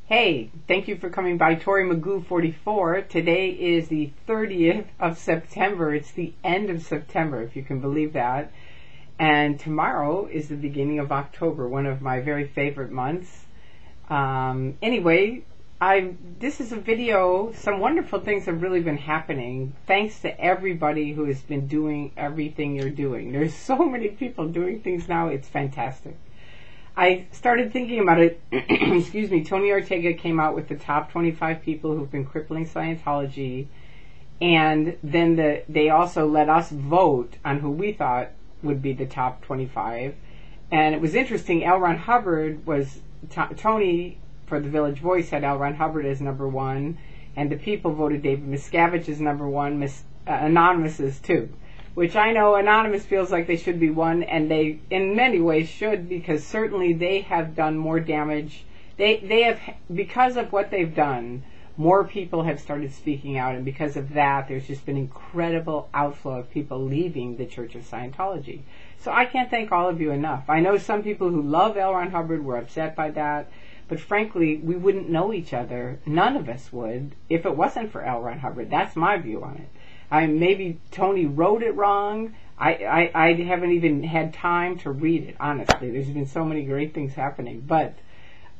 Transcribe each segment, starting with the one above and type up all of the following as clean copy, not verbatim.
Hey, thank you for coming by Tori Magoo 44. Today is the 30th of September. It's the end of September, if you can believe that. And tomorrow is the beginning of October, one of my very favorite months. Anyway, this is a video. Some wonderful things have really been happening. Thanks to everybody who has been doing everything you're doing. There's so many people doing things now. It's fantastic. I started thinking about it. Excuse me. Tony Ortega came out with the top 25 people who've been crippling Scientology, and then they also let us vote on who we thought would be the top 25. And it was interesting. L. Ron Hubbard was Tony for the Village Voice had L. Ron Hubbard as number one, and the people voted David Miscavige as number one. Anonymous is two. Which I know Anonymous feels like they should be one, and they in many ways should, because certainly they have done more damage. They have, because of what they've done, more people have started speaking out, and because of that there's just been incredible outflow of people leaving the Church of Scientology. So I can't thank all of you enough. I know some people who love L. Ron Hubbard were upset by that, but frankly we wouldn't know each other, none of us would, if it wasn't for L. Ron Hubbard. That's my view on it. Maybe Tony wrote it wrong. I haven't even had time to read it, honestly. There's been so many great things happening. But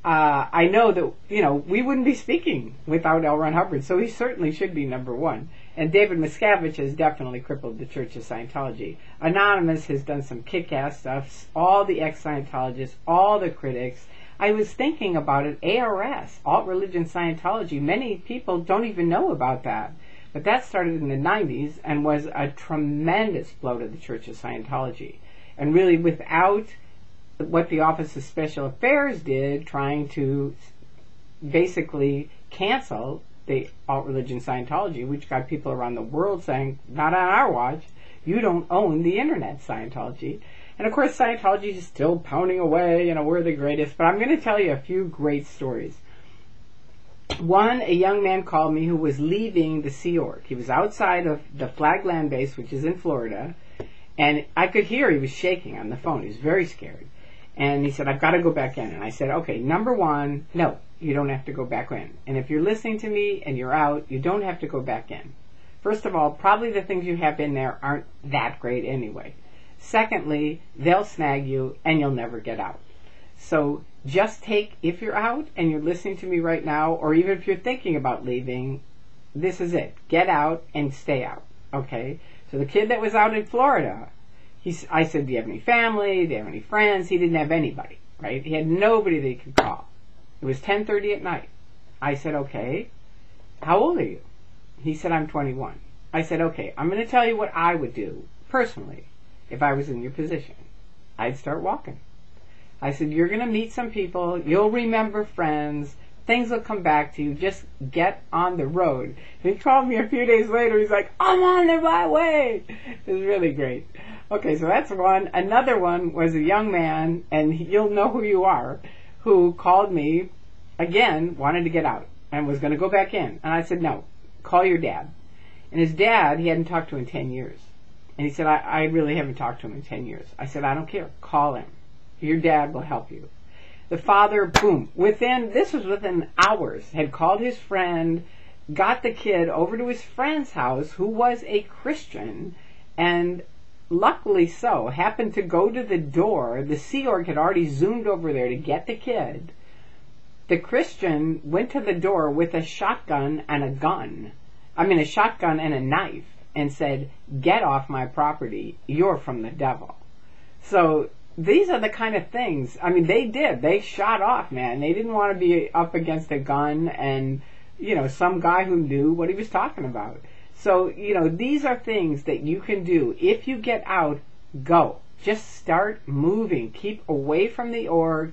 I know that, we wouldn't be speaking without L. Ron Hubbard, so he certainly should be number one. And David Miscavige has definitely crippled the Church of Scientology. Anonymous has done some kick-ass stuff. All the ex-Scientologists, all the critics. I was thinking about it. ARS, Alt Religion Scientology, many people don't even know about that. But that started in the 90s and was a tremendous blow to the Church of Scientology. And really, without what the Office of Special Affairs did, trying to basically cancel the alt-religion Scientology, which got people around the world saying, not on our watch, you don't own the internet, Scientology. And of course, Scientology is still pounding away, we're the greatest. But I'm going to tell you a few great stories. One, a young man called me who was leaving the Sea Org. He was outside of the Flag Land Base, which is in Florida, and I could hear he was shaking on the phone. He was very scared. And he said, I've got to go back in. And I said, okay, number one, no, you don't have to go back in. And if you're listening to me and you're out, you don't have to go back in. First of all, probably the things you have in there aren't that great anyway. Secondly, they'll snag you and you'll never get out. So just take, if you're out and you're listening to me right now, or even if you're thinking about leaving, this is it. Get out and stay out, okay? So the kid that was out in Florida, I said, do you have any family? Do you have any friends? He didn't have anybody, right? He had nobody that he could call. It was 10:30 at night. I said, okay, how old are you? He said, I'm 21. I said, okay, I'm going to tell you what I would do, personally, if I was in your position. I'd start walking. I said, you're going to meet some people, you'll remember friends, things will come back to you, just get on the road. And he called me a few days later, he's like, I'm on my way. It was really great. Okay, so that's one. Another one was a young man, and you'll know who you are, who called me, again, wanted to get out, and was going to go back in. And I said, no, call your dad. And his dad, he hadn't talked to in 10 years. And he said, I really haven't talked to him in 10 years. I said, I don't care, call him. Your dad will help you. The father, boom, this was within hours, had called his friend, got the kid over to his friend's house, who was a Christian, and luckily so, happened to go to the door. The Sea Org had already zoomed over there to get the kid. The Christian went to the door with a shotgun and a gun. A shotgun and a knife, and said, get off my property, you're from the devil. So these are the kind of things, they shot off, man. They didn't want to be up against a gun and, some guy who knew what he was talking about. So, these are things that you can do. If you get out, go. Just start moving. Keep away from the org.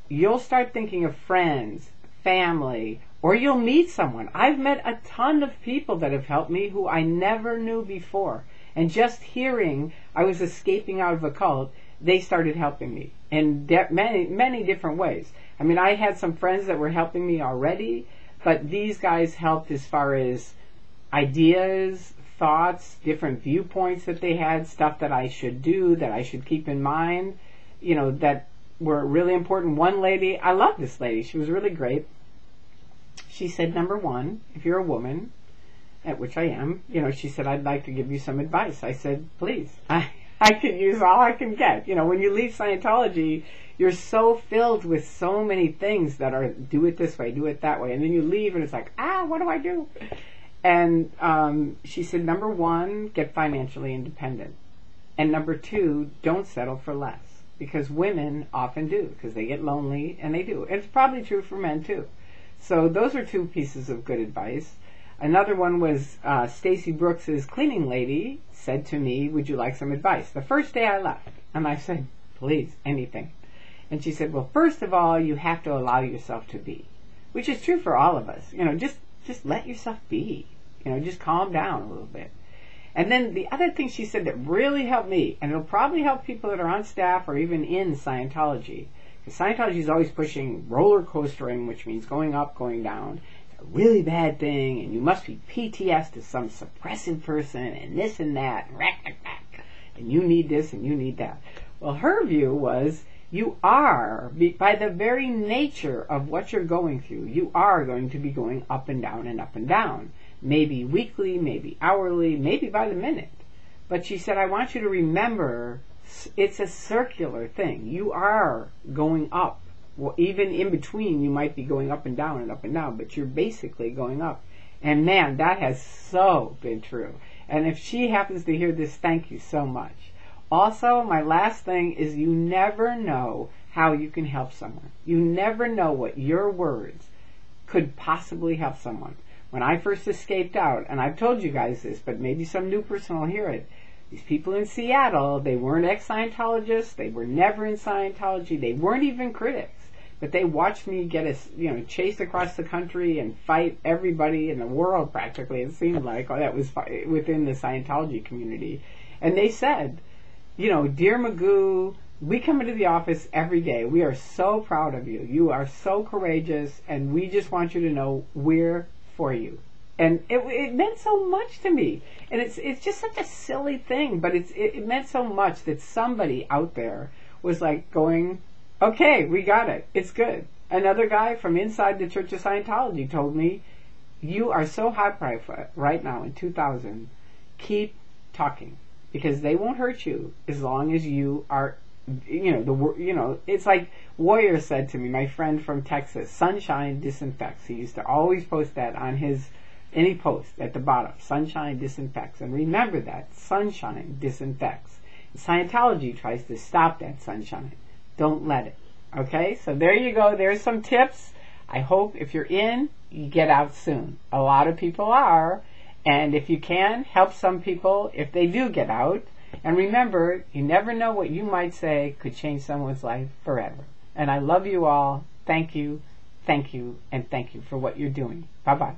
You'll start thinking of friends, family, or you'll meet someone. I've met a ton of people that have helped me who I never knew before. And just hearing I was escaping out of a cult, they started helping me in many different ways. I had some friends that were helping me already, but these guys helped as far as ideas, thoughts, different viewpoints that they had, stuff that I should do, that I should keep in mind, that were really important. One lady, I love this lady, she was really great. she said, number one, if you're a woman, at which I am, she said, I'd like to give you some advice. I said, please. I can use all I can get. When you leave Scientology, you're so filled with so many things that are, do it this way, do it that way. And then you leave and it's like, what do I do? And she said, number one, get financially independent. And number two, don't settle for less. Because women often do, because they get lonely, and they do. And it's probably true for men too. So those are two pieces of good advice. Another one was Stacy Brooks's cleaning lady said to me, would you like some advice? The first day I left. And I said, please, anything. And she said, well, first of all, you have to allow yourself to be. Which is true for all of us. Just let yourself be. Just calm down a little bit. And then the other thing she said that really helped me, and it'll probably help people that are on staff or even in Scientology, because Scientology is always pushing roller coastering, which means going up, going down. It's a really bad thing, and you must be PTS to some suppressive person, and this and that, and you need this and you need that. Well, her view was, you are, by the very nature of what you're going through, you are going to be going up and down and up and down. Maybe weekly, maybe hourly, maybe by the minute. But she said, I want you to remember, it's a circular thing. You are going up. Well, even in between, you might be going up and down, but you're basically going up. And man, that has so been true. And if she happens to hear this, thank you so much. Also, my last thing is, you never know how you can help someone. You never know what your words could possibly help someone. When I first escaped out, and I've told you guys this, but maybe some new person will hear it, these people in Seattle, they weren't ex-Scientologists, they were never in Scientology, they weren't even critics, but they watched me get chased across the country and fight everybody in the world practically, it seemed like, that was within the Scientology community. And they said, dear Magoo, we come into the office every day. We are so proud of you. You are so courageous, and we just want you to know we're for you. And it meant so much to me. And it's just such a silly thing, but it meant so much that somebody out there was like going, okay, we got it. It's good. Another guy from inside the Church of Scientology told me, you are so high profile right now in 2000. Keep talking, because they won't hurt you as long as you are, it's like Warrior said to me, my friend from Texas, sunshine disinfects. He used to always post that on any post at the bottom, sunshine disinfects. And remember that, sunshine disinfects. Scientology tries to stop that sunshine. Don't let it. Okay, so there you go. There's some tips. I hope if you're in, you get out soon. A lot of people are. And if you can, help some people if they do get out. And remember, you never know what you might say could change someone's life forever. And I love you all. Thank you, and thank you for what you're doing. Bye-bye.